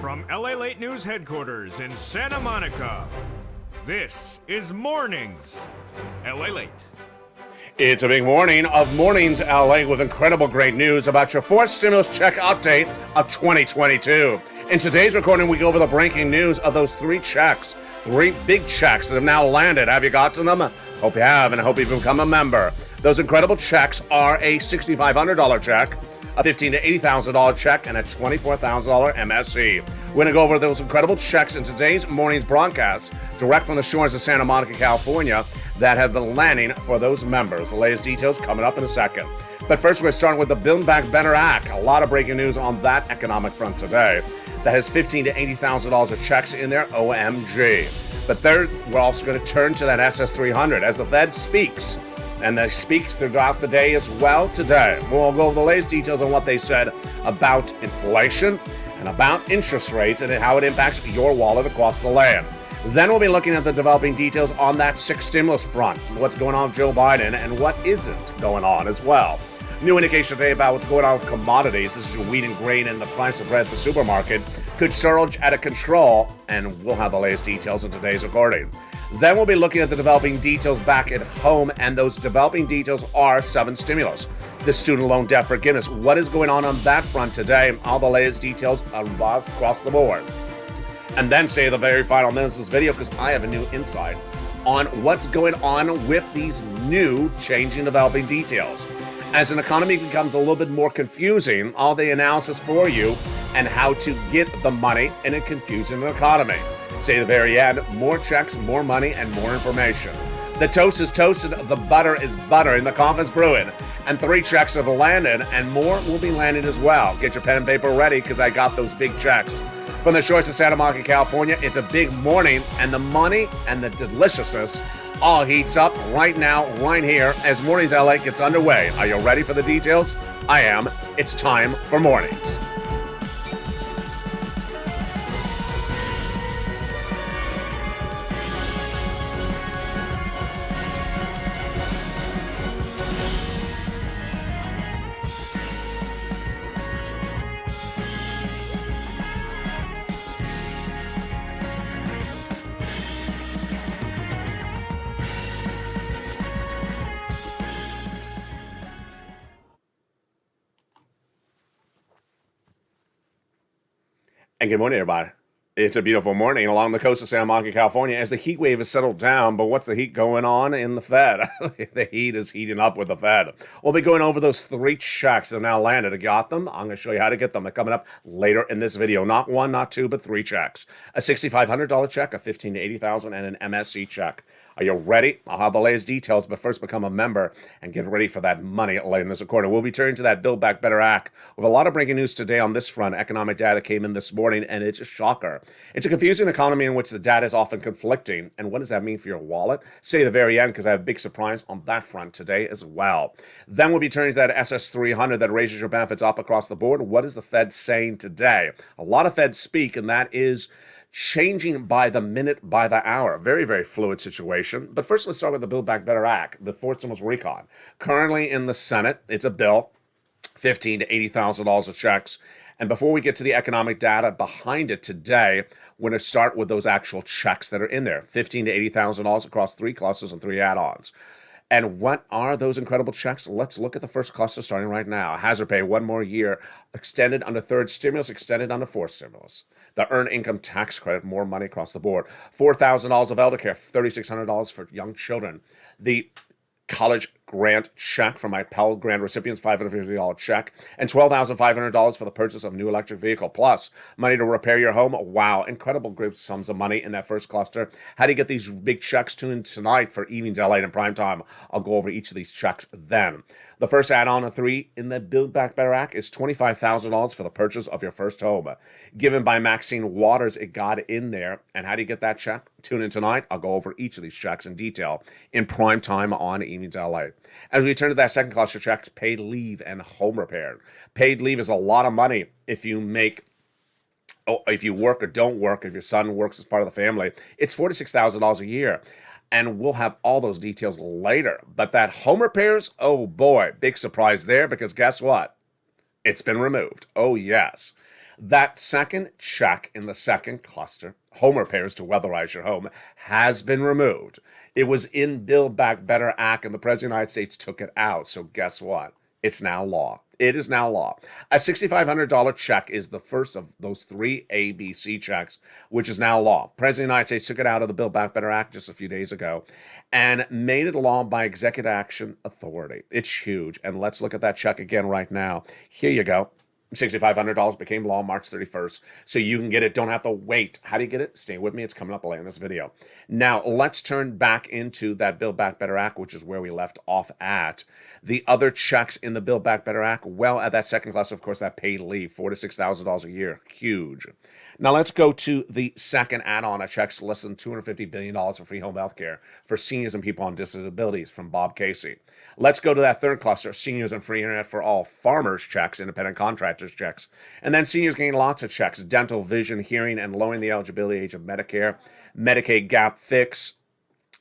From LALATE News headquarters in Santa Monica, this is Mornings LALATE. It's a big morning of Mornings LA with incredible great news about your fourth stimulus check update of 2022. In today's recording, we go over the breaking news of those three big checks that have now landed. Have you got to them? Hope you have, and I hope you've become a member. Those incredible checks are a $6,500 check, a $15,000 to $80,000 check, and a $24,000 MSC. We're going to go over those incredible checks in today's morning's broadcast, direct from the shores of Santa Monica, California, that have been landing for those members. The latest details coming up in a second. But first, we're starting with the Build Back Better Act. A lot of breaking news on that economic front today. That has $15,000 to $80,000 of checks in there, OMG. But there, we're also going to turn to that SS300 as the Fed speaks. And they speaks throughout the day as well today. We'll go over the latest details on what they said about inflation and about interest rates and how it impacts your wallet across the land. Then we'll be looking at the developing details on that sixth stimulus front, what's going on with Joe Biden and what isn't going on as well. New indication today about what's going on with commodities. This is your wheat and grain and the price of bread at the supermarket could surge out of control, and we'll have the latest details in today's recording. Then we'll be looking at the developing details back at home, and those developing details are 7 stimulus. The student loan debt forgiveness. What is going on that front today? All the latest details across the board. And then say the very final minutes of this video, because I have a new insight on what's going on with these new changing developing details. As an economy becomes a little bit more confusing, all the analysis for you and how to get the money in a confusing economy. Say the very end, more checks, more money, and more information. The toast is toasted, the butter is buttering, the coffee's brewing, and 3 checks have landed, and more will be landed as well. Get your pen and paper ready, because I got those big checks. From the shores of Santa Monica, California, it's a big morning, and the money and the deliciousness all heats up right now, right here, as Mornings LA gets underway. Are you ready for the details? I am. It's time for Mornings. And good morning, everybody. It's a beautiful morning along the coast of Santa Monica, California, as the heat wave has settled down. But what's the heat going on in the Fed? The heat is heating up with the Fed. We'll be going over those 3 checks that have now landed. I got them. I'm going to show you how to get them. They're coming up later in this video. Not 1, not 2, but 3 checks. A $6,500 check, a $15,000 to $80,000, and an MSC check. Are you ready? I'll have the latest details, but first become a member and get ready for that money later in this recording. We'll be turning to that Build Back Better Act with a lot of breaking news today on this front. Economic data came in this morning, and it's a shocker. It's a confusing economy in which the data is often conflicting. And what does that mean for your wallet? Say the very end, because I have a big surprise on that front today as well. Then we'll be turning to that SS300 that raises your benefits up across the board. What is the Fed saying today? A lot of Feds speak, and that is changing by the minute, by the hour. Very, very fluid situation. But first, let's start with the Build Back Better Act, the fourth stimulus recon. Currently in the Senate, it's a bill, $15,000 to $80,000 of checks. And before we get to the economic data behind it today, we're going to start with those actual checks that are in there. $15,000 to $80,000 across 3 clusters and 3 add-ons. And what are those incredible checks? Let's look at the first cluster starting right now. Hazard pay, 1 more year, extended under 3rd stimulus, extended under 4th stimulus. The earned income tax credit, more money across the board. $4,000 of elder care, $3,600 for young children. The college grant check for my Pell Grant recipients, $550 check, and $12,500 for the purchase of a new electric vehicle, plus money to repair your home. Wow, incredible great sums of money in that first cluster. How do you get these big checks tuned tonight for Evenings LA and Prime Time? I'll go over each of these checks then. The first add-on of 3 in the Build Back Better Act is $25,000 for the purchase of your first home. Given by Maxine Waters, it got in there. And how do you get that check? Tune in tonight. I'll go over each of these checks in detail in Prime Time on Evenings LA. As we turn to that second cluster checks, paid leave and home repair. Paid leave is a lot of money if you work or don't work, if your son works as part of the family. It's $46,000 a year. And we'll have all those details later. But that home repairs, oh boy, big surprise there, because guess what? It's been removed. Oh, yes. That second check in the second cluster, home repairs to weatherize your home, has been removed. It was in Build Back Better Act, and the President of the United States took it out. So guess what? It's now law. It is now law. A $6,500 check is the first of those three ABC checks, which is now law. President of the United States took it out of the Build Back Better Act just a few days ago and made it law by executive action authority. It's huge. And let's look at that check again right now. Here you go. $6,500 became law March 31st, so you can get it. Don't have to wait. How do you get it? Stay with me. It's coming up later in this video. Now, let's turn back into that Build Back Better Act, which is where we left off at. The other checks in the Build Back Better Act, well, at that second class, of course, that paid leave, $4,000 to $6,000 a year. Huge. Now, let's go to the second add-on. A check's less than $250 billion for free home health care for seniors and people on disabilities from Bob Casey. Let's go to that third cluster, seniors and free internet for all, farmers checks, independent contractors checks. And then seniors gain lots of checks, dental, vision, hearing, and lowering the eligibility age of Medicare, Medicaid gap fix,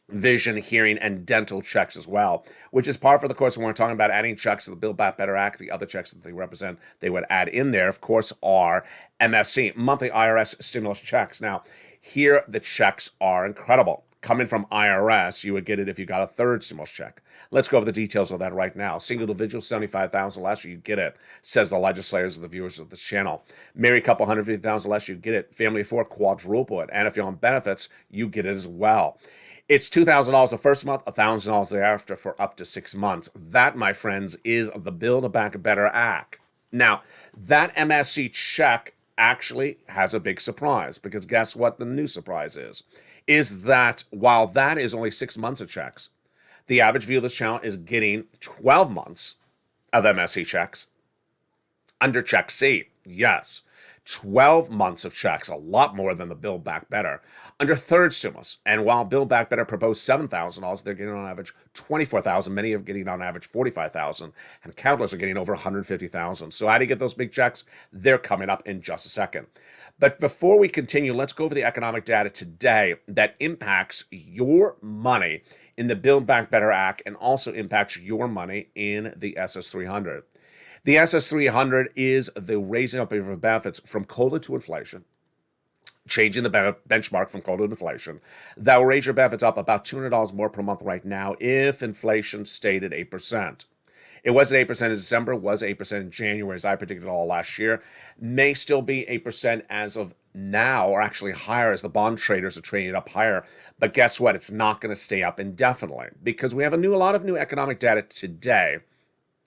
vision, hearing, and dental checks as well, which is par for the course when we're talking about adding checks to the Build Back Better Act. The other checks that they represent, they would add in there, of course, are MSC, monthly IRS stimulus checks. Now, here the checks are incredible. Coming from IRS, you would get it if you got a third stimulus check. Let's go over the details of that right now. Single individual, $75,000 less, you get it, says the legislators and the viewers of this channel. Married couple, $150,000 less, you get it. Family of four, quadruple it. And if you're on benefits, you get it as well. It's $2,000 the first month, $1,000 thereafter for up to 6 months. That, my friends, is the Build Back Better Act. Now, that MSC check actually has a big surprise, because guess what the new surprise is that while that is only 6 months of checks, the average viewer of this channel is getting 12 months of MSC checks under Check C. Yes, 12 months of checks, a lot more than the Build Back Better, under third stimulus. And while Build Back Better proposed $7,000, they're getting on average $24,000. Many are getting on average $45,000, and countless are getting over $150,000. So how do you get those big checks? They're coming up in just a second. But before we continue, let's go over the economic data today that impacts your money in the Build Back Better Act and also impacts your money in the SS300. The SS300 is the raising up of your benefits from COLA to inflation, changing the benchmark from COLA to inflation. That will raise your benefits up about $200 more per month right now if inflation stayed at 8%. It was at 8% in December, was 8% in January, as I predicted all last year. May still be 8% as of now, or actually higher as the bond traders are trading it up higher. But guess what? It's not going to stay up indefinitely, because we have a lot of new economic data today,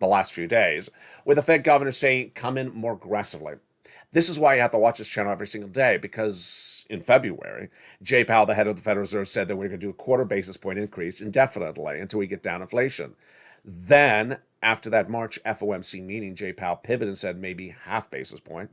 the last few days, with the Fed governor saying, come in more aggressively. This is why you have to watch this channel every single day, because in February, Jay Powell, the head of the Federal Reserve, said that we're going to do a quarter basis point increase indefinitely until we get down inflation. Then, after that March FOMC meeting, Jay Powell pivoted and said maybe half basis point.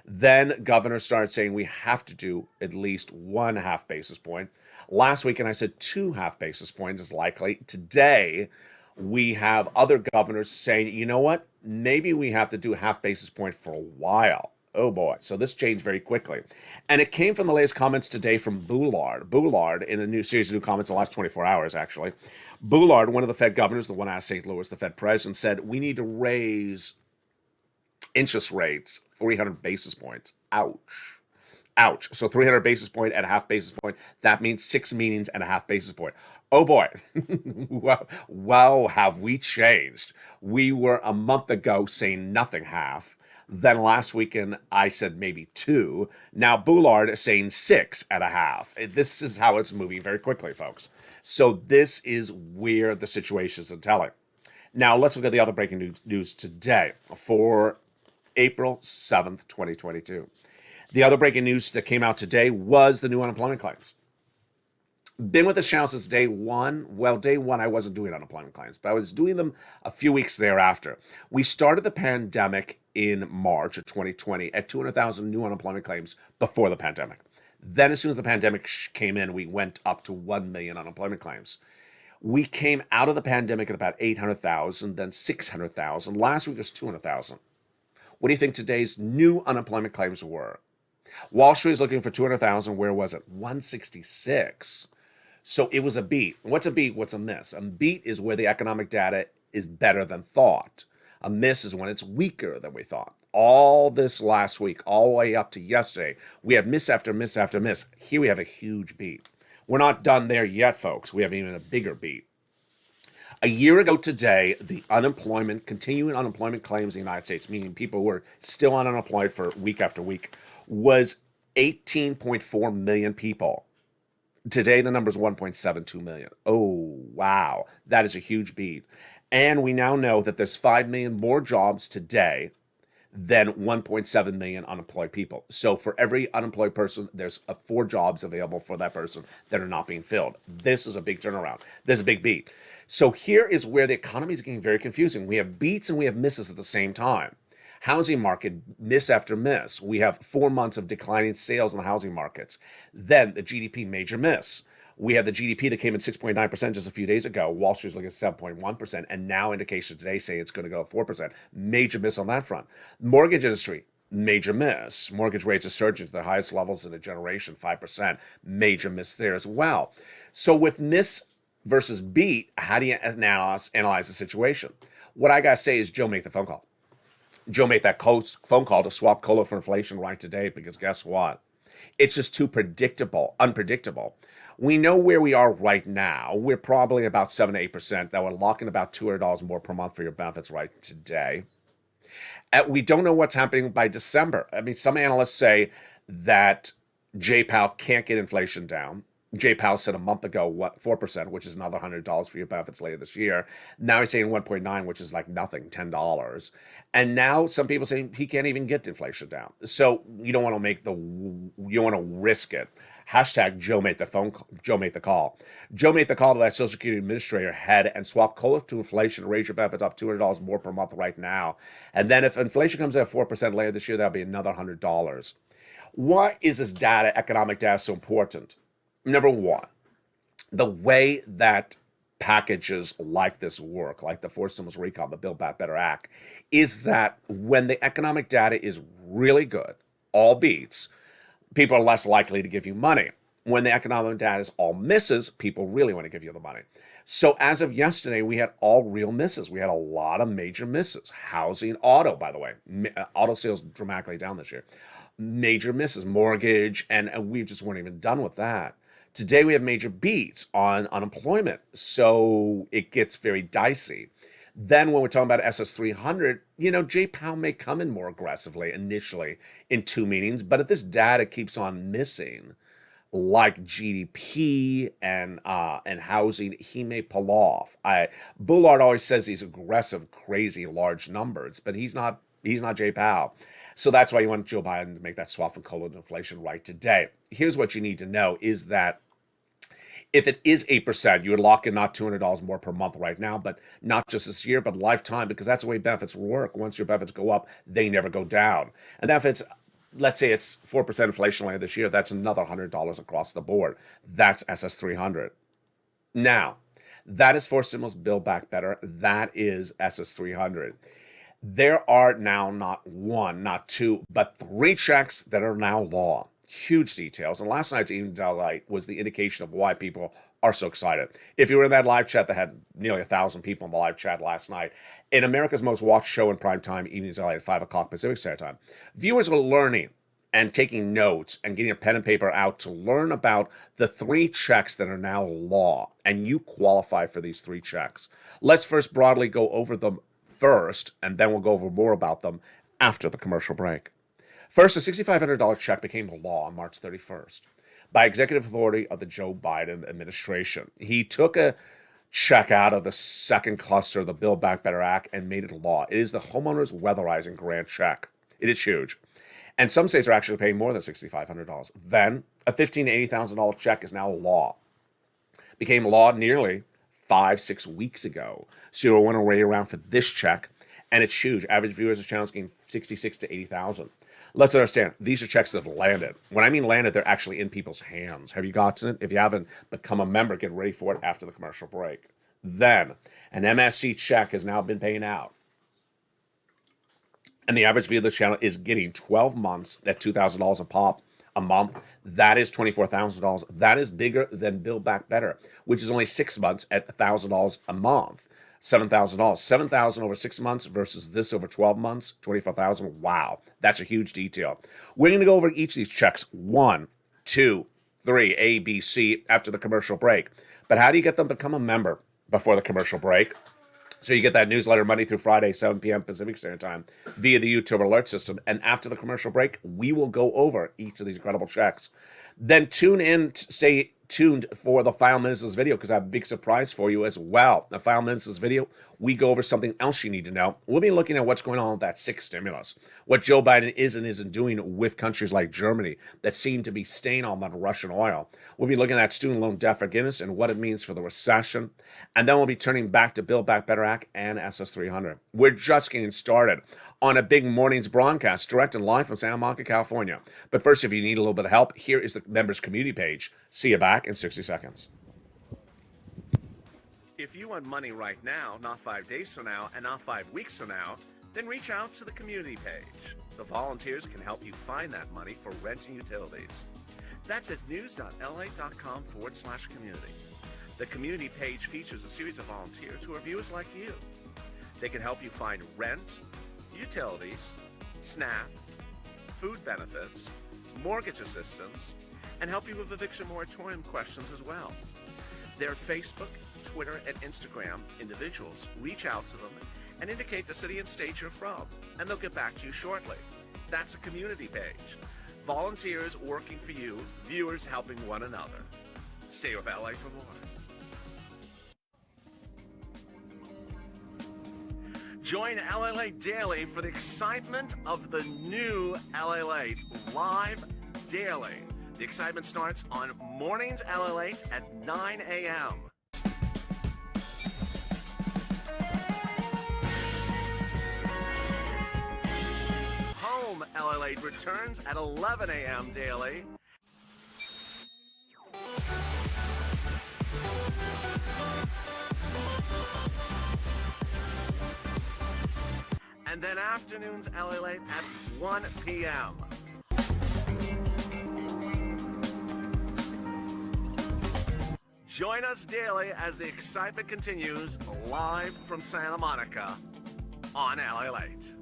Then governors started saying we have to do at least 1/2 basis point. Last week, and I said 2/2 basis points is likely. Today, we have other governors saying, you know what, maybe we have to do 1/2 basis point for a while. Oh boy. So this changed very quickly. And it came from the latest comments today from Bullard. Bullard, in a new series of new comments in the last 24 hours, actually. Bullard, one of the Fed governors, the one out of St. Louis, the Fed president, said we need to raise interest rates 300 basis points. Ouch. Ouch. So 300 basis point at 1/2 basis point, that means 6 meetings and 1/2 basis point. Oh boy. Wow, have we changed. We were a month ago saying nothing half. Then last weekend, I said maybe 2. Now Bullard is saying 6 at 1/2. This is how it's moving very quickly, folks. So this is where the situation is telling. Now let's look at the other breaking news today for April 7th, 2022. The other breaking news that came out today was the new unemployment claims. Been with the channel since day one. Well, day one, I wasn't doing unemployment claims, but I was doing them a few weeks thereafter. We started the pandemic in March of 2020 at 200,000 new unemployment claims before the pandemic. Then as soon as the pandemic came in, we went up to 1 million unemployment claims. We came out of the pandemic at about 800,000, then 600,000. Last week was 200,000. What do you think today's new unemployment claims were? Wall Street is looking for 200,000. Where was it? 166. So it was a beat. What's a beat? What's a miss? A beat is where the economic data is better than thought. A miss is when it's weaker than we thought. All this last week, all the way up to yesterday, we have miss after miss after miss. Here we have a huge beat. We're not done there yet, folks. We have even a bigger beat. A year ago today, the continuing unemployment claims in the United States, meaning people who are still unemployed for week after week, was 18.4 million people. Today, the number is 1.72 million. Oh, wow. That is a huge beat. And we now know that there's 5 million more jobs today than 1.7 million unemployed people. So for every unemployed person, there's 4 jobs available for that person that are not being filled. This is a big turnaround. There's a big beat. So here is where the economy is getting very confusing. We have beats and we have misses at the same time. Housing market, miss after miss. We have 4 months of declining sales in the housing markets. Then the GDP, major miss. We had the GDP that came in 6.9% just a few days ago. Wall Street's looking at 7.1%, and now indications today say it's going to go 4%. Major miss on that front. Mortgage industry, major miss. Mortgage rates are surging to their highest levels in a generation, 5%. Major miss there as well. So with miss versus beat, how do you analyze the situation? What I got to say is Joe, make the phone call. Joe made that phone call to swap COLA for inflation right today because guess what? It's just too unpredictable. We know where we are right now. We're probably about 7 to 8%. That would lock in about $200 more per month for your benefits right today. We don't know what's happening by December. I mean, some analysts say that Jay Powell can't get inflation down. Jay Powell said a month ago, 4%, which is another $100 for your benefits later this year. Now he's saying 1.9, which is like nothing, $10. And now some people saying he can't even get inflation down. So you don't want to risk it. Hashtag Joe made the call. Joe made the call to that Social Security administrator head and swap COLA to inflation, raise your benefits up $200 more per month right now. And then if inflation comes in at 4% later this year, that'll be another $100. Why is this economic data so important? Number one, the way that packages like this work, like the forced stimulus recall, the Build Back Better Act, is that when the economic data is really good, all beats, people are less likely to give you money. When the economic data is all misses, people really want to give you the money. So as of yesterday, we had all real misses. We had a lot of major misses. Housing, auto, by the way. Auto sales dramatically down this year. Major misses, mortgage, and we just weren't even done with that. Today we have major beats on unemployment, so it gets very dicey. Then when we're talking about SS300, Jay Powell may come in more aggressively initially in 2 meetings, but if this data keeps on missing, like GDP and housing, he may pull off. Bullard always says he's aggressive, crazy, large numbers, but he's not Jay Powell. So that's why you want Joe Biden to make that swap from COLA to inflation right today. Here's what you need to know is that if it is 8%, you would lock in not $200 more per month right now, but not just this year, but lifetime, because that's the way benefits work. Once your benefits go up, they never go down. And if it's, let's say it's 4% inflation later this year, that's another $100 across the board. That's SS300. Now, that is for stimulus Build Back Better. That is SS300. There are now not 1, not 2, but 3 checks that are now law. Huge details. And last night's Evening Delight was the indication of why people are so excited. If you were in that live chat that had nearly 1,000 people in the live chat last night, in America's most watched show in prime time, Evening Delight at 5 o'clock Pacific Standard Time, viewers are learning and taking notes and getting a pen and paper out to learn about the 3 checks that are now law. And you qualify for these 3 checks. Let's first broadly go over them first, and then we'll go over more about them after the commercial break. First, a $6,500 check became law on March 31st by executive authority of the Joe Biden administration. He took a check out of the second cluster of the Build Back Better Act and made it law. It is the homeowners weatherizing grant check. It is huge. And some states are actually paying more than $6,500. Then, a $15,000 to $80,000 check is now law. Became law nearly 5-6 weeks ago. So you'll want to wait around for this check, and it's huge. Average viewers of channels getting 66 to 80,000. Let's understand, these are checks that have landed. When I mean landed, they're actually in people's hands. Have you gotten it? If you haven't, become a member. Get ready for it after the commercial break. Then, an MSC check has now been paying out. And the average viewer of the channel is getting 12 months at $2,000 a pop a month. That is $24,000. That is bigger than Build Back Better, which is only 6 months at $1,000 a month. $7,000. 7,000 over 6 months versus this over 12 months, 24,000. Wow, that's a huge detail. We're going to go over each of these checks, 1, 2, 3, A, B, C, after the commercial break. But how do you get them to become a member before the commercial break? So you get that newsletter Monday through Friday, 7 p.m. Pacific Standard Time via the YouTube alert system. And after the commercial break, we will go over each of these incredible checks. Then tune in, stay tuned for the Final Minutes of this video because I have a big surprise for you as well. The Final Minutes of this video, we go over something else you need to know. We'll be looking at what's going on with that sixth stimulus, what Joe Biden is and isn't doing with countries like Germany that seem to be staying on that Russian oil. We'll be looking at student loan debt forgiveness and what it means for the recession. And then we'll be turning back to Build Back Better Act and SS300. We're just getting started on a big morning's broadcast, direct and live from Santa Monica, California. But first, if you need a little bit of help, here is the members community page. See you back in 60 seconds. If you want money right now, not 5 days from now, and not 5 weeks from now, then reach out to the community page. The volunteers can help you find that money for rent and utilities. That's at news.la.com/community. The community page features a series of volunteers who are viewers like you. They can help you find rent, utilities, SNAP, food benefits, mortgage assistance, and help you with eviction moratorium questions as well. Their Facebook, Twitter, and Instagram individuals reach out to them and indicate the city and state you're from, and they'll get back to you shortly. That's a community page. Volunteers working for you, viewers helping one another. Stay with LA for more. Join LALATE Daily for the excitement of the new LALATE live daily. The excitement starts on Mornings LALATE at 9 a.m. Home LALATE returns at 11 a.m. daily. And then afternoons LALATE at 1 p.m. Join us daily as the excitement continues live from Santa Monica on LALATE.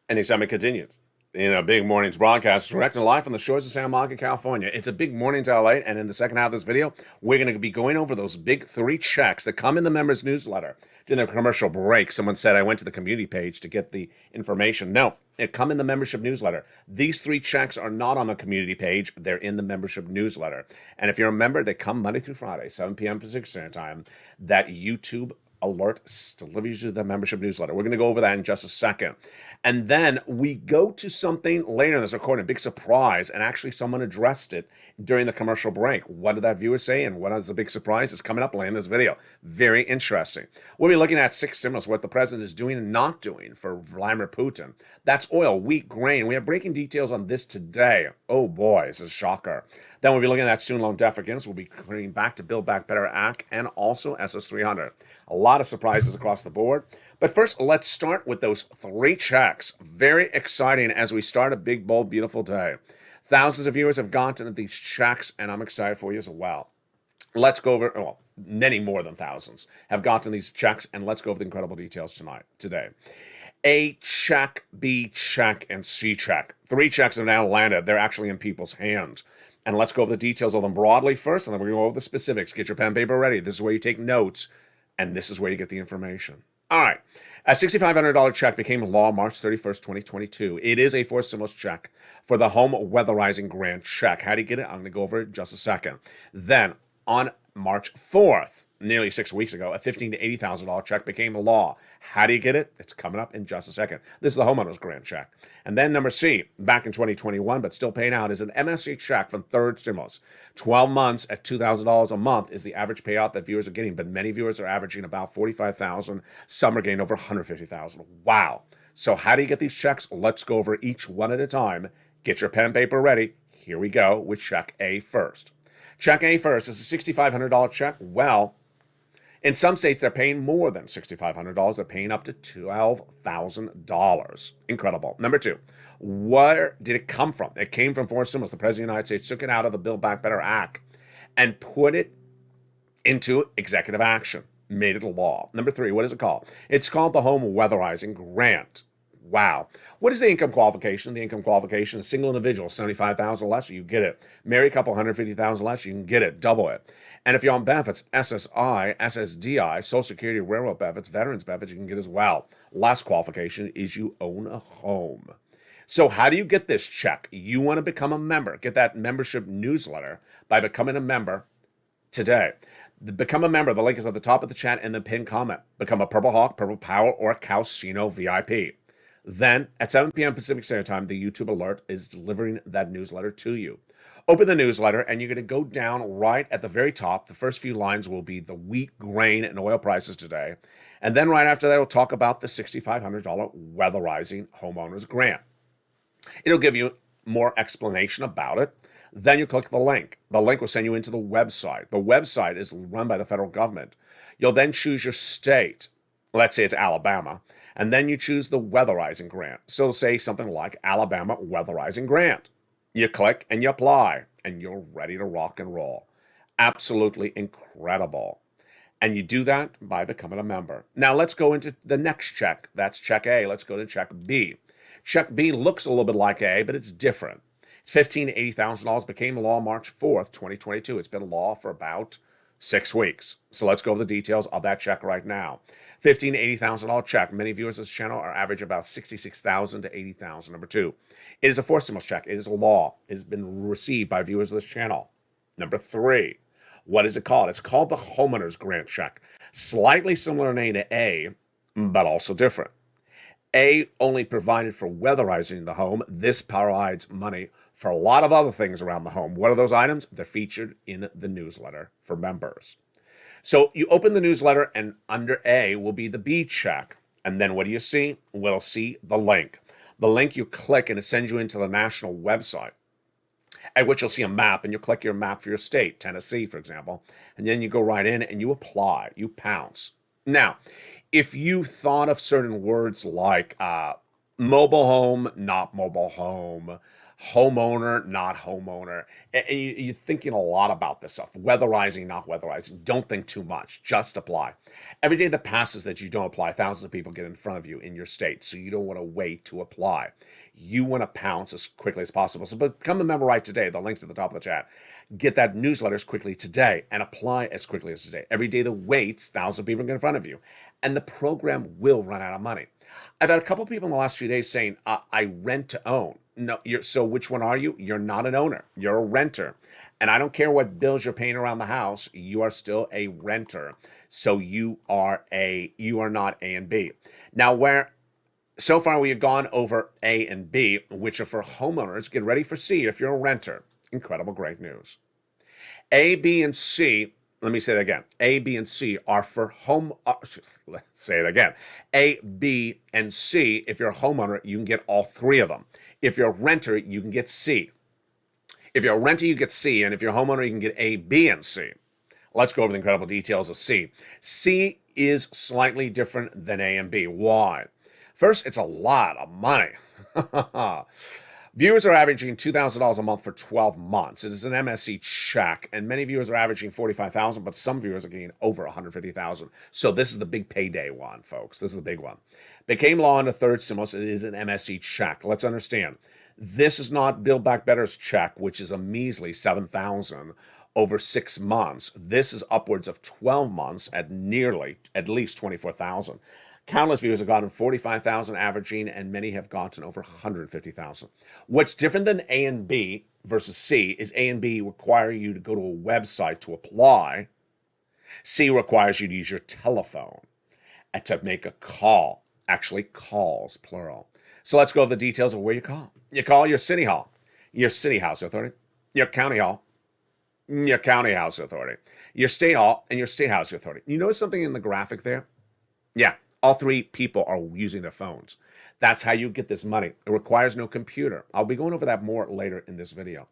And the excitement continues in a big morning's broadcast, direct and live from the shores of Santa Monica, California. It's a big morning to LA, and in the second half of this video, we're going to be going over those big 3 checks that come in the members' newsletter. During the commercial break, someone said I went to the community page to get the information. No, it come in the membership newsletter. These 3 checks are not on the community page. They're in the membership newsletter. And if you're a member, they come Monday through Friday, 7 p.m. Pacific Standard Time. That YouTube alert delivers you the membership newsletter. We're going to go over that in just a second. And then we go to something later in this recording, a big surprise, and actually someone addressed it during the commercial break. What did that viewer say, and what is the big surprise? It's coming up later in this video. Very interesting. We'll be looking at 6 stimulus, what the president is doing and not doing for Vladimir Putin. That's oil, wheat, grain. We have breaking details on this today. Oh boy, this is a shocker. Then we'll be looking at that student loan debt forgiveness. We'll be bringing back to Build Back Better Act and also SS300. A lot of surprises across the board. But first, let's start with those 3 checks. Very exciting as we start a big, bold, beautiful day. Thousands of viewers have gotten these checks, and I'm excited for you as well. Let's go over, well, many more than thousands have gotten these checks, and let's go over the incredible details today. A check, B check, and C check. 3 checks have now landed. They're actually in people's hands. And let's go over the details of them broadly first, and then we're going to go over the specifics. Get your pen and paper ready. This is where you take notes, and this is where you get the information. All right. A $6,500 check became law March 31st, 2022. It is a forced stimulus check for the home weatherizing grant check. How do you get it? I'm going to go over it in just a second. Then, on March 4th, nearly 6 weeks ago, a $15,000 to $80,000 check became law. How do you get it? It's coming up in just a second. This is the homeowner's grant check. And then number C, back in 2021, but still paying out, is an MSC check from third stimulus. 12 months at $2,000 a month is the average payout that viewers are getting, but many viewers are averaging about $45,000. Some are getting over $150,000. Wow. So how do you get these checks? Let's go over each one at a time. Get your pen and paper ready. Here we go with check A first. Check A first is a $6,500 check. Well, in some states, they're paying more than $6,500. They're paying up to $12,000. Incredible. Number 2, where did it come from? It came from forced stimulus. The President of the United States took it out of the Build Back Better Act and put it into executive action, made it a law. Number 3, what is it called? It's called the Home Weatherizing Grant. Wow. What is the income qualification? The income qualification is single individual, 75,000 less, you get it. Married couple, 150,000 less, you can get it, double it. And if you're on benefits, SSI, SSDI, Social Security, railroad benefits, veterans benefits, you can get as well. Last qualification is you own a home. So how do you get this check? You want to become a member. Get that membership newsletter by becoming a member today. Become a member. The link is at the top of the chat and the pinned comment. Become a Purple Hawk, Purple Power, or a Calcino VIP. Then, at 7 p.m. Pacific Standard Time, the YouTube alert is delivering that newsletter to you. Open the newsletter, and you're going to go down right at the very top. The first few lines will be the wheat, grain, and oil prices today. And then right after that, we'll talk about the $6,500 weatherizing homeowners grant. It'll give you more explanation about it. Then you click the link. The link will send you into the website. The website is run by the federal government. You'll then choose your state. Let's say it's Alabama. And then you choose the weatherizing grant. So it'll say something like Alabama weatherizing grant. You click and you apply, and you're ready to rock and roll. Absolutely incredible. And you do that by becoming a member. Now let's go into the next check. That's check A. Let's go to check B. Check B looks a little bit like A, but it's different. It's $15,000 to $80,000. Became law March 4th, 2022. It's been law for about 6 weeks. So let's go over the details of that check right now. $15,000 to $80,000 check. Many viewers of this channel are average about $66,000 to $80,000. Number 2, it is a forced stimulus check. It is a law. It has been received by viewers of this channel. Number 3, what is it called? It's called the homeowners grant check. Slightly similar name to A, but also different. A only provided for weatherizing the home. This provides money for a lot of other things around the home. What are those items? They're featured in the newsletter for members. So you open the newsletter, and under A will be the B check. And then what do you see? We'll see the link. The link you click, and it sends you into the national website, at which you'll see a map, and you'll click your map for your state, Tennessee, for example. And then you go right in and you apply. You pounce. Now, if you thought of certain words like mobile home, not mobile home, homeowner, not homeowner, and you're thinking a lot about this stuff, weatherizing, not weatherizing, don't think too much. Just apply. Every day that passes that you don't apply, thousands of people get in front of you in your state, so you don't want to wait to apply. You want to pounce as quickly as possible. So become a member right today. The link's at the top of the chat. Get that newsletter as quickly today and apply as quickly as today. Every day that waits, thousands of people get in front of you, and the program will run out of money. I've had a couple of people in the last few days saying, I rent to own. No, so which one are you? You're not an owner. You're a renter. And I don't care what bills you're paying around the house. You are still a renter. So you are not A and B. Now, so far we have gone over A and B, which are for homeowners. Get ready for C if you're a renter. Incredible, great news. A, B, and C. Let me say that again. A, B, and C are for home. Let's say it again. A, B, and C. If you're a homeowner, you can get all 3 of them. If you're a renter, you can get C. If you're a renter, you get C. And if you're a homeowner, you can get A, B, and C. Let's go over the incredible details of C. C is slightly different than A and B. Why? First, it's a lot of money. Viewers are averaging $2,000 a month for 12 months. It is an MSC check, and many viewers are averaging $45,000, but some viewers are getting over $150,000. So this is the big payday one, folks. This is the big one. Became law in the third stimulus. It is an MSC check. Let's understand. This is not Build Back Better's check, which is a measly $7,000 over 6 months. This is upwards of 12 months at least $24,000. Countless viewers have gotten 45,000 averaging, and many have gotten over 150,000. What's different than A and B versus C is A and B require you to go to a website to apply. C requires you to use your telephone and to make a call. Actually, calls, plural. So let's go over the details of where you call. You call your city hall, your city housing authority, your county hall, your county housing authority, your state hall, and your state housing authority. You notice something in the graphic there? Yeah. All 3 people are using their phones. That's how you get this money. It requires no computer. I'll be going over that more later in this video.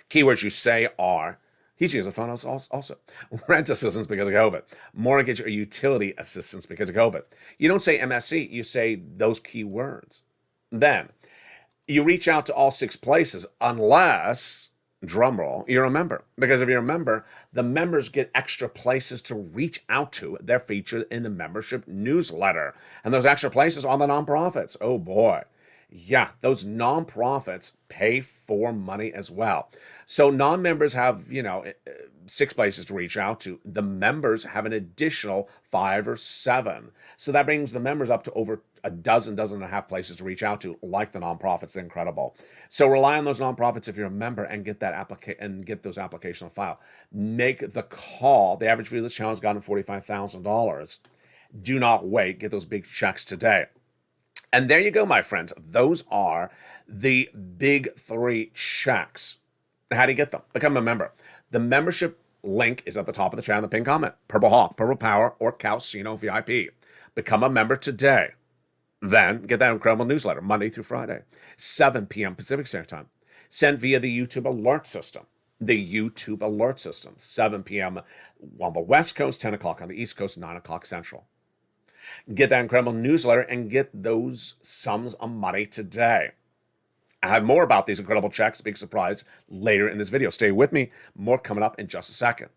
Keywords you say are, he's using a phone also. Rent assistance because of COVID. Mortgage or utility assistance because of COVID. You don't say MSC, you say those keywords. Then, you reach out to all 6 places unless drum roll, you're a member. Because if you're a member, the members get extra places to reach out to. They're featured in the membership newsletter. And those extra places are the nonprofits. Oh boy. Yeah, those nonprofits pay for money as well. So non-members have, 6 places to reach out to. The members have an additional 5 or 7. So that brings the members up to over a dozen and a half places to reach out to, like the nonprofits. They're incredible. So rely on those nonprofits if you're a member and get that and get those applications on file. Make the call. The average fee of this channel has gotten $45,000. Do not wait. Get those big checks today. And there you go, my friends. Those are the big 3 checks. How do you get them? Become a member. The membership link is at the top of the channel, the pinned comment. Purple Hawk, Purple Power, or Calcino VIP. Become a member today. Then get that incredible newsletter Monday through Friday, 7 p.m. Pacific Standard Time. Sent via the YouTube alert system. The YouTube alert system, 7 p.m. on the West Coast, 10 o'clock on the East Coast, 9 o'clock Central. Get that incredible newsletter and get those sums of money today. I have more about these incredible checks, big surprise, later in this video. Stay with me. More coming up in just a second.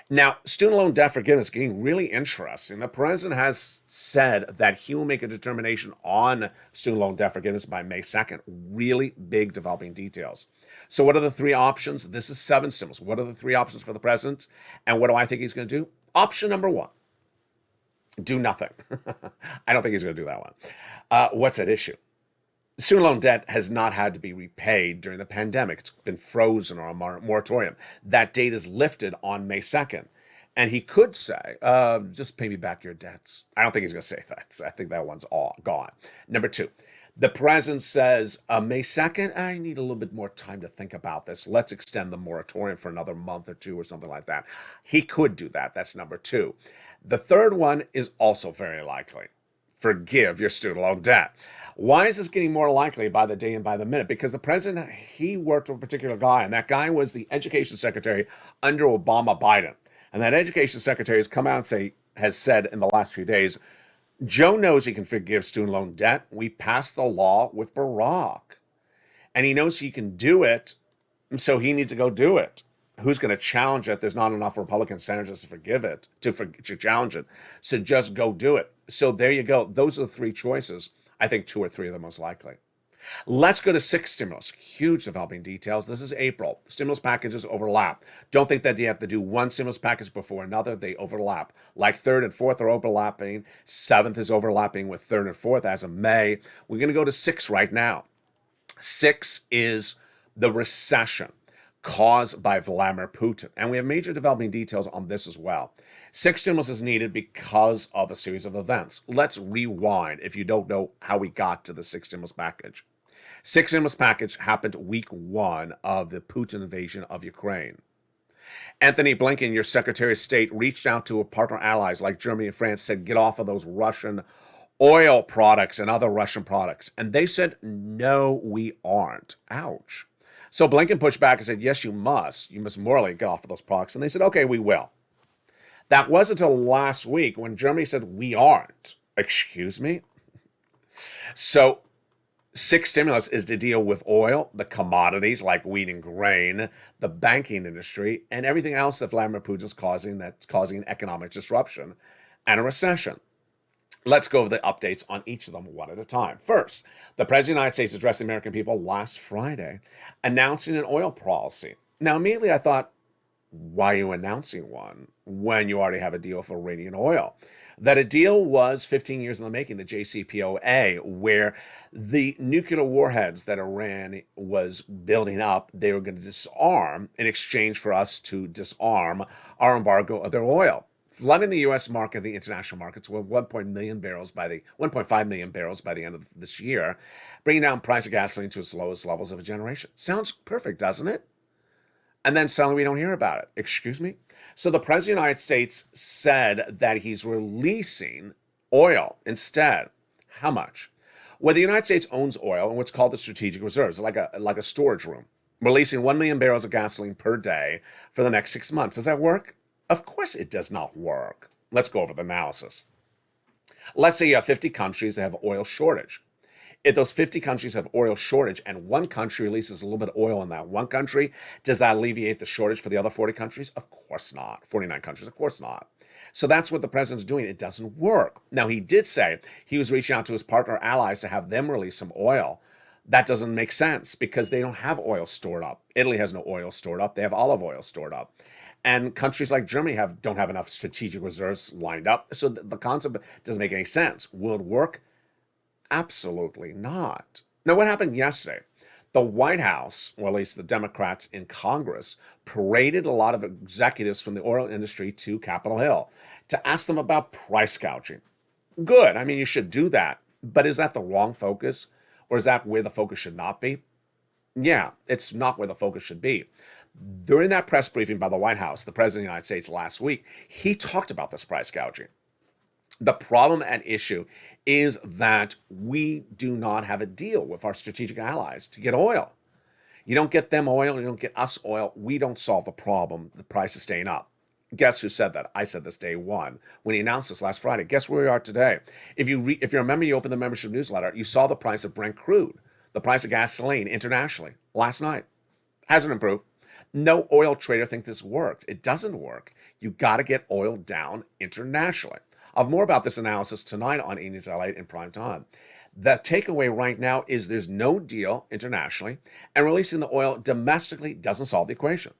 Now, student loan debt forgiveness is getting really interesting. The president has said that he will make a determination on student loan debt forgiveness by May 2nd. Really big developing details. So what are the 3 options? This is 7 stimulus. What are the 3 options for the president? And what do I think he's going to do? Option number 1. Do nothing. I don't think he's going to do that one. What's at issue? Student loan debt has not had to be repaid during the pandemic. It's been frozen or a moratorium. That date is lifted on May 2nd. And he could say, just pay me back your debts. I don't think he's going to say that. So I think that one's all gone. Number 2, the president says, May 2nd, I need a little bit more time to think about this. Let's extend the moratorium for another month or 2 or something like that. He could do that. That's number 2. The third one is also very likely. Forgive your student loan debt. Why is this getting more likely by the day and by the minute? Because the president, he worked with a particular guy, and that guy was the education secretary under Obama Biden. And that education secretary has come out and has said in the last few days, Joe knows he can forgive student loan debt. We passed the law with Barack. And he knows he can do it, so he needs to go do it. Who's going to challenge it? There's not enough Republican senators to forgive it, to challenge it. So just go do it. So there you go. Those are the 3 choices. I think 2 or 3 are the most likely. Let's go to 6 stimulus. Huge developing details. This is April. Stimulus packages overlap. Don't think that you have to do one stimulus package before another. They overlap. Like 3rd and 4th are overlapping. 7th is overlapping with 3rd and 4th as of May. We're going to go to 6 right now. 6 is the recession caused by Vladimir Putin. And we have major developing details on this as well. 6 stimulus is needed because of a series of events. Let's rewind if you don't know how we got to the 6 stimulus package. 6 stimulus package happened week 1 of the Putin invasion of Ukraine. Anthony Blinken, your Secretary of State, reached out to partner allies like Germany and France, said, get off of those Russian oil products and other Russian products. And they said, no, we aren't. Ouch. So Blinken pushed back and said, yes, you must. You must morally get off of those products. And they said, okay, we will. That wasn't until last week when Germany said, we aren't. Excuse me? So 6 stimulus is to deal with oil, the commodities like wheat and grain, the banking industry, and everything else that Vladimir Putin's causing that's causing economic disruption and a recession. Let's go over the updates on each of them one at a time. First, the President of the United States addressed the American people last Friday, announcing an oil policy. Now, immediately I thought, why are you announcing one when you already have a deal for Iranian oil? That a deal was 15 years in the making, the JCPOA, where the nuclear warheads that Iran was building up, they were going to disarm in exchange for us to disarm our embargo of their oil. Flooding the U.S. market, the international markets, with 1.5 million barrels by the end of this year, bringing down price of gasoline to its lowest levels of a generation. Sounds perfect, doesn't it? And then suddenly we don't hear about it. Excuse me? So the President of the United States said that he's releasing oil instead. How much? Well, the United States owns oil in what's called the strategic reserves, like a storage room, releasing 1 million barrels of gasoline per day for the next 6 months. Does that work? Of course it does not work. Let's go over the analysis. Let's say you have 50 countries that have oil shortage. If those 50 countries have oil shortage and one country releases a little bit of oil in that one country, does that alleviate the shortage for the other 40 countries? Of course not. 49 countries, of course not. So that's what the president's doing. It doesn't work. Now, he did say he was reaching out to his partner allies to have them release some oil. That doesn't make sense because they don't have oil stored up. Italy has no oil stored up. They have olive oil stored up. And countries like Germany don't have enough strategic reserves lined up. So the concept doesn't make any sense. Will it work? Absolutely not. Now, what happened yesterday? The White House, or at least the Democrats in Congress, paraded a lot of executives from the oil industry to Capitol Hill to ask them about price gouging. Good. I mean, you should do that. But is that the wrong focus? Or is that where the focus should not be? Yeah, it's not where the focus should be. During that press briefing by the White House, the President of the United States last week, he talked about this price gouging. The problem at issue is that we do not have a deal with our strategic allies to get oil. You don't get them oil, you don't get us oil. We don't solve the problem. The price is staying up. Guess who said that? I said this day one when he announced this last Friday. Guess where we are today? If you remember, you opened the membership newsletter, you saw the price of Brent crude, the price of gasoline internationally last night. Hasn't improved. No oil trader thinks this worked. It doesn't work. You got to get oil down internationally. I'll have more about this analysis tonight on Evenings LALATE in prime time. The takeaway right now is there's no deal internationally, and releasing the oil domestically doesn't solve the equation.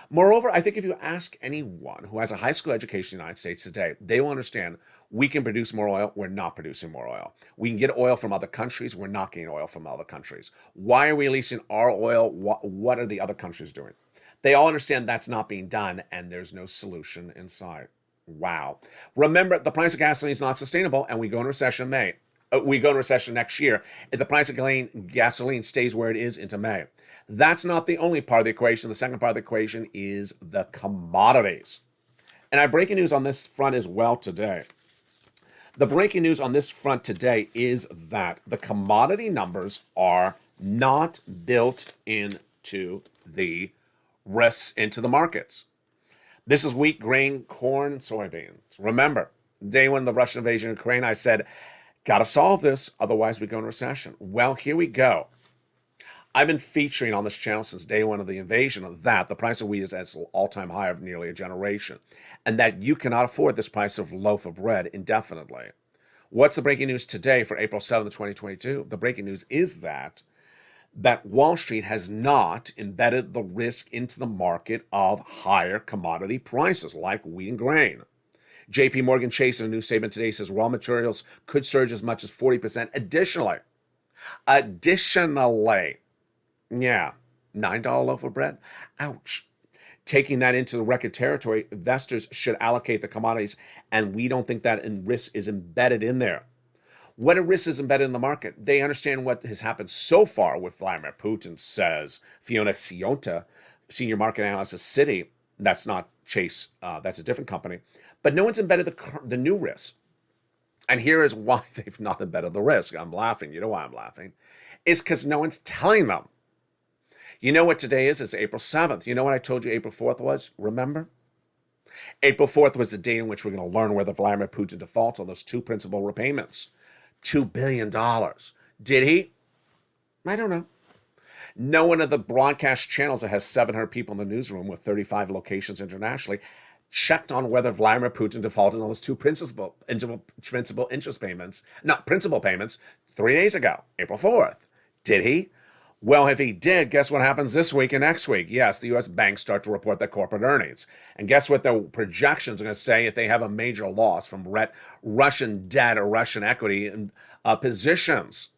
Moreover, I think if you ask anyone who has a high school education in the United States today, they will understand we can produce more oil. We're not producing more oil. We can get oil from other countries. We're not getting oil from other countries. Why are we releasing our oil? What are the other countries doing? They all understand that's not being done, and there's no solution in sight. Wow. Remember, the price of gasoline is not sustainable, and we go into recession in May. We go into recession next year if the price of gasoline stays where it is into May. That's not the only part of the equation. The second part of the equation is the commodities. And I have breaking news on this front as well today. The breaking news on this front today is that the commodity numbers are not built into the risks into the markets. This is wheat, grain, corn, and soybeans. Remember, day one of the Russian invasion of Ukraine, I said, got to solve this, otherwise we go into recession. Well, here we go. I've been featuring on this channel since day one of the invasion that the price of wheat is at its all-time high of nearly a generation, and that you cannot afford this price of loaf of bread indefinitely. What's the breaking news today for April 7th, 2022? The breaking news is that Wall Street has not embedded the risk into the market of higher commodity prices like wheat and grain. JP Morgan Chase in a new statement today says raw materials could surge as much as 40% additionally. Yeah, $9 loaf of bread. Ouch. Taking that into the record territory, investors should allocate the commodities, and we don't think that risk is embedded in there. What a risk is embedded in the market. They understand what has happened so far with Vladimir Putin, says Fiona Sionta, senior market analyst at Citi. That's not Chase. That's a different company. But no one's embedded the new risk. And here is why they've not embedded the risk. I'm laughing. You know why I'm laughing? It's because no one's telling them. You know what today is? It's April 7th. You know what I told you April 4th was? Remember? April 4th was the day in which we're going to learn whether Vladimir Putin defaults on those two principal repayments. $2 billion. Did he? I don't know. No one of the broadcast channels that has 700 people in the newsroom with 35 locations internationally checked on whether Vladimir Putin defaulted on those two principal interest payments, not principal payments, 3 days ago, April 4th. Did he? Well, if he did, guess what happens this week and next week? Yes, the U.S. banks start to report their corporate earnings. And guess what the projections are going to say if they have a major loss from Russian debt or Russian equity in positions?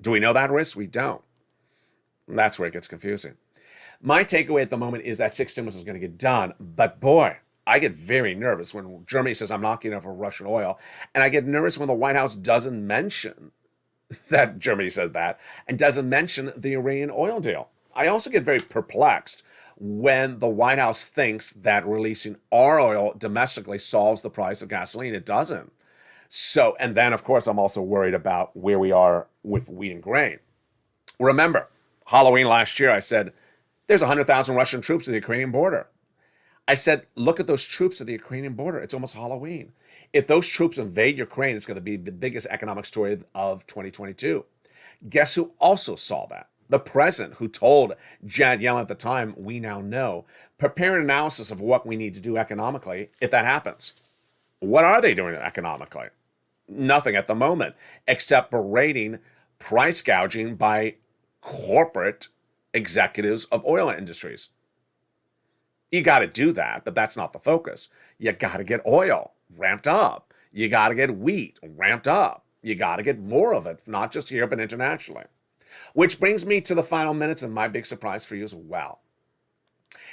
Do we know that risk? We don't. That's where it gets confusing. My takeaway at the moment is that 6 stimulus is going to get done. But boy, I get very nervous when Germany says I'm not getting enough of Russian oil. And I get nervous when the White House doesn't mention that Germany says that and doesn't mention the Iranian oil deal. I also get very perplexed when the White House thinks that releasing our oil domestically solves the price of gasoline. It doesn't. So, and then of course, I'm also worried about where we are with wheat and grain. Remember, Halloween last year, I said, there's 100,000 Russian troops at the Ukrainian border. I said, look at those troops at the Ukrainian border. It's almost Halloween. If those troops invade Ukraine, it's going to be the biggest economic story of 2022. Guess who also saw that? The president, who told Janet Yellen at the time, we now know, prepare an analysis of what we need to do economically if that happens. What are they doing economically? Nothing at the moment, except berating price gouging by corporate executives of oil industries. You got to do that, but that's not the focus. You got to get oil ramped up. You got to get wheat ramped up. You got to get more of it, not just here, but internationally. Which brings me to the final minutes and my big surprise for you as well.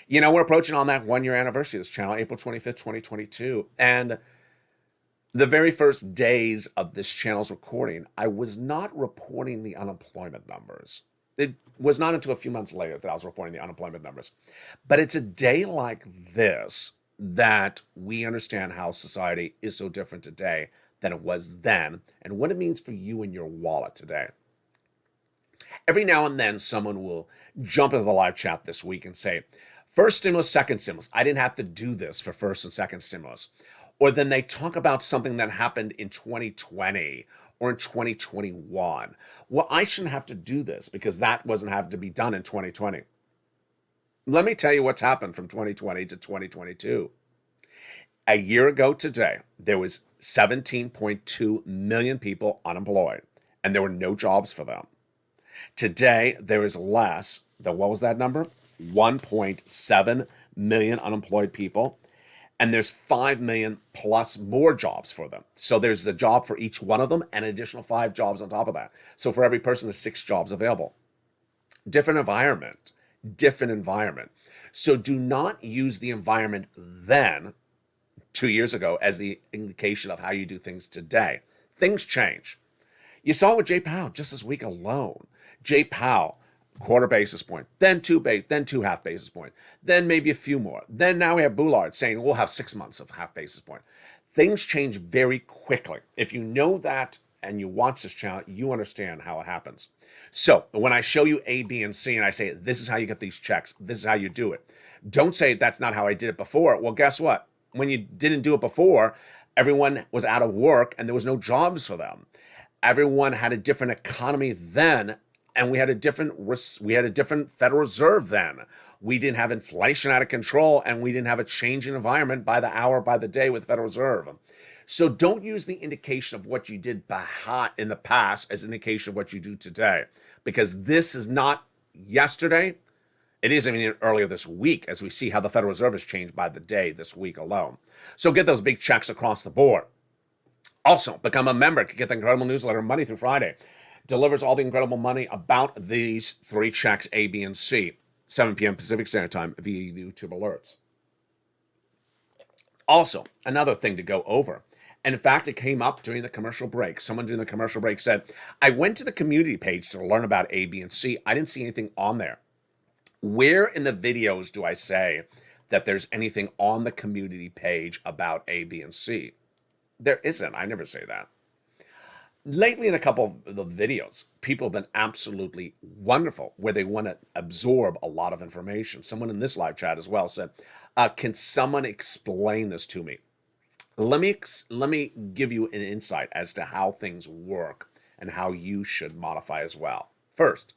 You know, we're approaching on that 1 year anniversary of this channel, April 25th, 2022. And the very first days of this channel's recording, I was not reporting the unemployment numbers. It was not until a few months later that I was reporting the unemployment numbers. But it's a day like this that we understand how society is so different today than it was then, and what it means for you and your wallet today. Every now and then, someone will jump into the live chat this week and say, first stimulus, second stimulus. I didn't have to do this for first and second stimulus. Or then they talk about something that happened in 2020 or in 2021. Well, I shouldn't have to do this because that wasn't having to be done in 2020. Let me tell you what's happened from 2020 to 2022. A year ago today, there was 17.2 million people unemployed, and there were no jobs for them. Today, there is less than, what was that number? 1.7 million unemployed people, and there's 5 million plus more jobs for them. So there's a job for each one of them and an additional 5 jobs on top of that. So for every person, there's 6 jobs available. Different environment. So do not use the environment then, 2 years ago, as the indication of how you do things today. Things change. You saw it with Jay Powell just this week alone. Jay Powell, quarter basis point, then 2 half basis point, then maybe a few more. Then now we have Boulard saying we'll have 6 months of half basis point. Things change very quickly. If you know that and you watch this channel, you understand how it happens. So when I show you A, B, and C, and I say, this is how you get these checks, this is how you do it. Don't say that's not how I did it before. Well, guess what? When you didn't do it before, everyone was out of work and there was no jobs for them. Everyone had a different economy then, and we had a different Federal Reserve then. We didn't have inflation out of control, and we didn't have a changing environment by the hour, by the day with the Federal Reserve. So don't use the indication of what you did in the past as an indication of what you do today, because this is not yesterday. It is even earlier this week, as we see how the Federal Reserve has changed by the day this week alone. So get those big checks across the board. Also, become a member to get the incredible newsletter Money Through Friday. Delivers all the incredible money about these 3 checks, A, B, and C, 7 p.m. Pacific Standard Time via YouTube alerts. Also, another thing to go over. And in fact, it came up during the commercial break. Someone during the commercial break said, I went to the community page to learn about A, B, and C. I didn't see anything on there. Where in the videos do I say that there's anything on the community page about A, B, and C? There isn't. I never say that. Lately, in a couple of the videos, people have been absolutely wonderful where they want to absorb a lot of information. Someone in this live chat as well said, can someone explain this to me? Let me give you an insight as to how things work and how you should modify as well. First,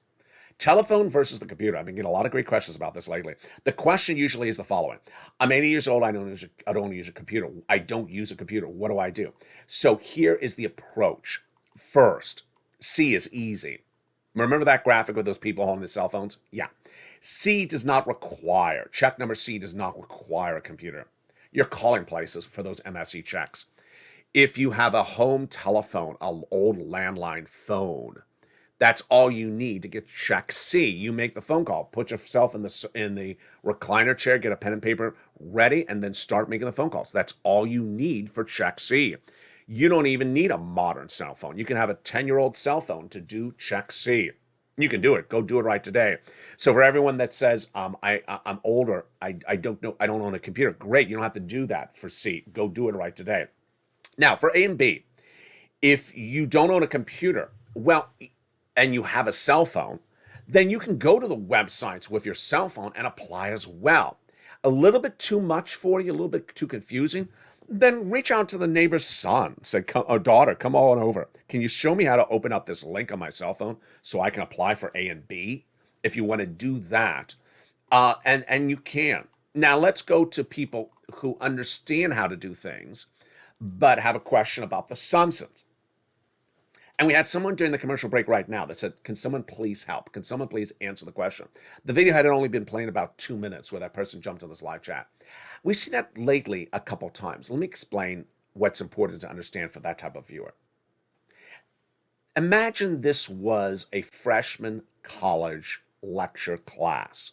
telephone versus the computer. I've been getting a lot of great questions about this lately. The question usually is the following. I'm 80 years old. I don't use a computer. I don't use a computer. What do I do? So here is the approach. First, C is easy. Remember that graphic with those people holding their cell phones? Yeah. C does not require, check number C does not require a computer. You're calling places for those MSE checks. If you have a home telephone, an old landline phone, that's all you need to get check C. You make the phone call, put yourself in the recliner chair, get a pen and paper ready, and then start making the phone calls. That's all you need for check C. You don't even need a modern cell phone. You can have a 10-year-old cell phone to do check C. You can do it. Go do it right today. So for everyone that says, I'm older, I don't know, I don't own a computer. Great, you don't have to do that for C. Go do it right today. Now, for A and B, if you don't own a computer, well, and you have a cell phone, then you can go to the websites with your cell phone and apply as well. A little bit too much for you, a little bit too confusing. then reach out to the neighbor's son, say, or daughter, come on over. Can you show me how to open up this link on my cell phone so I can apply for A and B? If you want to do that, and you can. Now let's go to people who understand how to do things, but have a question about the assumptions. And we had someone during the commercial break right now that said, can someone please help? Can someone please answer the question? The video had only been playing about 2 minutes where that person jumped in this live chat. We see that lately a couple times. Let me explain what's important to understand for that type of viewer. Imagine this was a freshman college lecture class.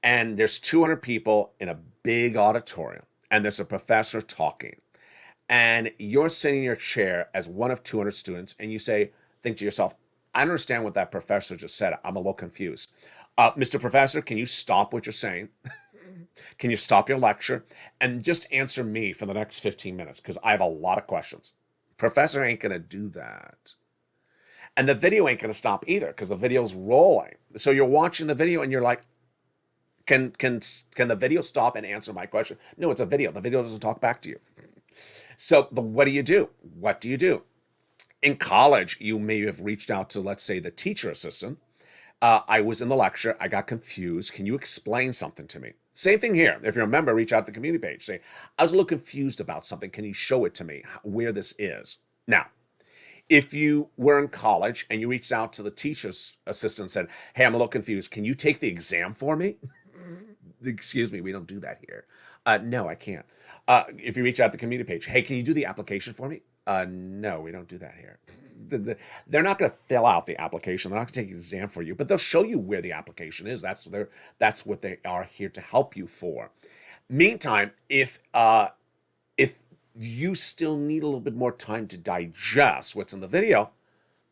And there's 200 people in a big auditorium, and there's a professor talking. And you're sitting in your chair as one of 200 students, and you think to yourself, I understand what that professor just said. I'm a little confused. Mr. Professor, can you stop what you're saying? Can you stop your lecture and just answer me for the next 15 minutes? Because I have a lot of questions. Professor ain't going to do that. And the video ain't going to stop either because the video's rolling. So you're watching the video and you're like, can the video stop and answer my question? No, it's a video. The video doesn't talk back to you. So, but what do you do? What do you do? In college, you may have reached out to, let's say, the teacher assistant. I was in the lecture. I got confused. Can you explain something to me? Same thing here. If you remember, reach out to the community page. Say, I was a little confused about something. Can you show it to me where this is? Now, if you were in college and you reached out to the teacher's assistant and said, hey, I'm a little confused. Can you take the exam for me? Excuse me, we don't do that here. No, I can't. If you reach out to the community page, hey, can you do the application for me? No, we don't do that here. They're not going to fill out the application. They're not going to take an exam for you, but they'll show you where the application is. That's what they are here to help you for. Meantime, if you still need a little bit more time to digest what's in the video,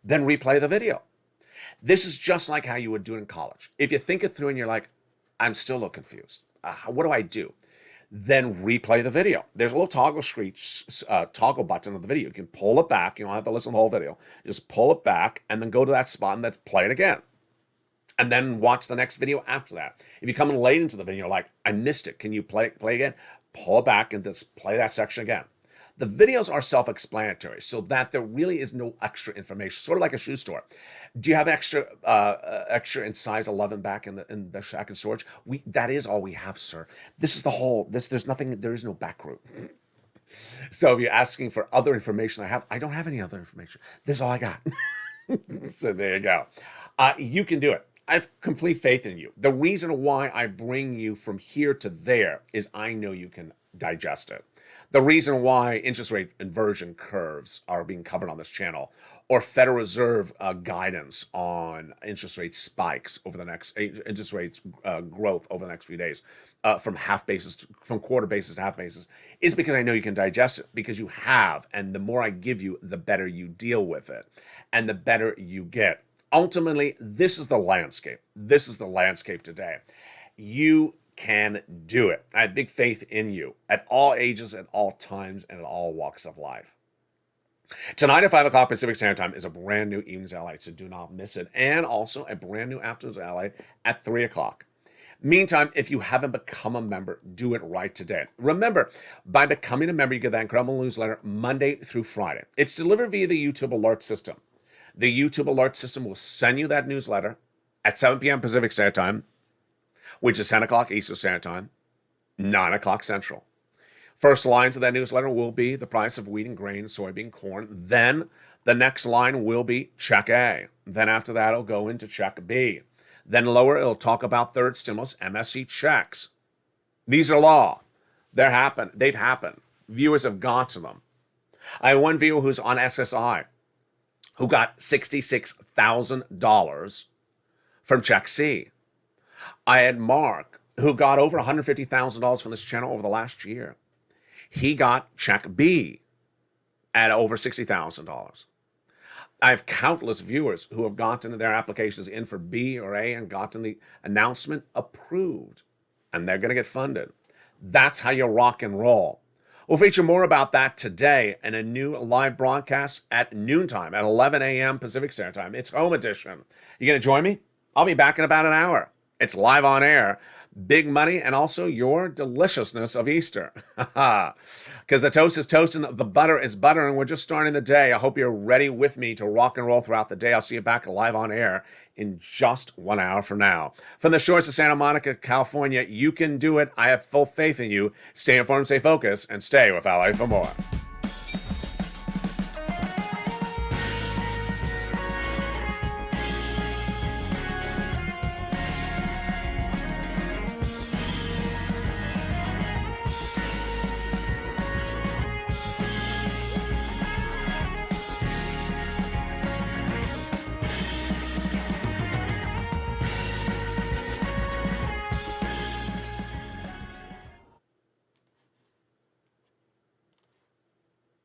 then replay the video. This is just like how you would do it in college. If you think it through and you're like, I'm still a little confused. What do I do? Then replay the video. There's a little toggle button on the video. You can pull it back. You don't have to listen to the whole video. Just pull it back and then go to that spot and then play it again. And then watch the next video after that. If you come in late into the video, you're like, I missed it. Can you play again? Pull it back and just play that section again. The videos are self-explanatory so that there really is no extra information, sort of like a shoe store. Do you have extra in size 11 back in the shack and storage? That is all we have, sir. This is the whole, there's nothing, there is no back room. So if you're asking for other information I don't have any other information. This is all I got. So there you go. You can do it. I have complete faith in you. The reason why I bring you from here to there is I know you can digest it. The reason why interest rate inversion curves are being covered on this channel, or Federal Reserve guidance on interest rate spikes over the next interest rates growth over the next few days, from quarter basis to half basis, is because I know you can digest it, because you have, and the more I give you, the better you deal with it, and the better you get. Ultimately, this is the landscape. This is the landscape today. You can do it. I have big faith in you at all ages, at all times, and at all walks of life. Tonight at 5 o'clock Pacific Standard Time is a brand new Evenings LALATE, so do not miss it. And also a brand new Afternoons LALATE at 3 o'clock. Meantime, if you haven't become a member, do it right today. Remember, by becoming a member, you get that incredible newsletter Monday through Friday. It's delivered via the YouTube alert system. The YouTube alert system will send you that newsletter at 7 p.m. Pacific Standard Time, which is 10 o'clock Eastern Standard Time, 9 o'clock Central. First lines of that newsletter will be the price of wheat and grain, soybean, corn. Then the next line will be check A. Then after that, it'll go into check B. Then lower, it'll talk about third stimulus, MSC checks. These are law. They've happened. Viewers have got to them. I have one viewer who's on SSI who got $66,000 from check C. I had Mark, who got over $150,000 from this channel over the last year. He got check B at over $60,000. I have countless viewers who have gotten their applications in for B or A and gotten the announcement approved, and they're going to get funded. That's how you rock and roll. We'll feature more about that today in a new live broadcast at noontime at 11 a.m. Pacific Standard Time. It's Home Edition. You going to join me? I'll be back in about an hour. It's live on air big money, and also your deliciousness of Easter. Because the toast is toast and the butter is butter, and we're just starting the day. I hope you're ready with me to rock and roll throughout the day. I'll see you back live on air in just 1 hour from now. From the shores of Santa Monica, California, you can do it. I have full faith in you. Stay informed, stay focused, and stay with LA for more.